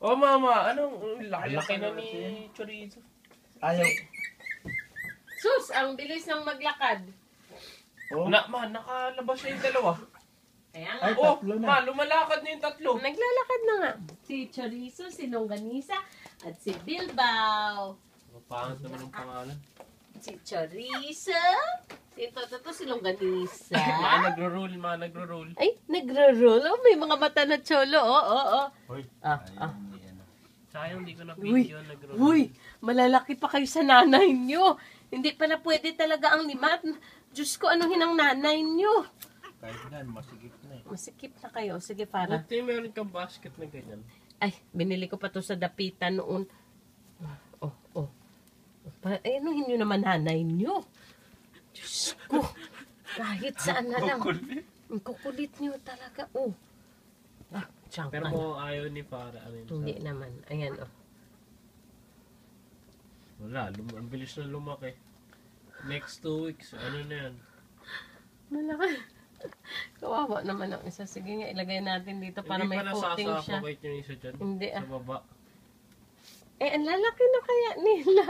Oh, mama, anong laki na ni Chorizo? Ayaw. Sus, ang bilis ng maglakad. Oh. Nakalabas na yung dalawa. Kaya nga. Ay, Oh, tatlo na. ma, lumalakad na yung tatlo. Naglalakad na nga. Si Chorizo, si Longganisa, at si Bilbao. Pangit naman ang pangalan. Si Chorizo, si Toto, si Longganisa. Ma, nagro-roll. Ay, nagro-roll. Oh, may mga mata na cholo. Oh. Hoy, sayang di ko na Uy, video nagro-roll. Uy, malalaki pa kayo sa nanay nyo. Hindi pala pwede talaga ang limat. Diyos ko, anuhin ang nanay nyo? Kahit yan, masigit na eh. Masikip na kayo. Sige, para. Buti meron kang basket na ganyan. Ay, binili ko pa to sa dapitan noon. Oh. Anuhin nyo naman nanay nyo. Diyos ko. Kahit saan na lang. Ang kukulit nyo talaga. Tiyang Pero kung ayaw ni para, hindi naman. Ayan, Wala, ang bilis na lumaki. Next 2 weeks, ano na yan? Malaki. Kawawa naman ang isa. Sige nga, ilagay natin dito para may footing siya. Hindi pa nasasuffocate yung isa dyan? Hindi Sa baba. ang lalaki na kaya nila.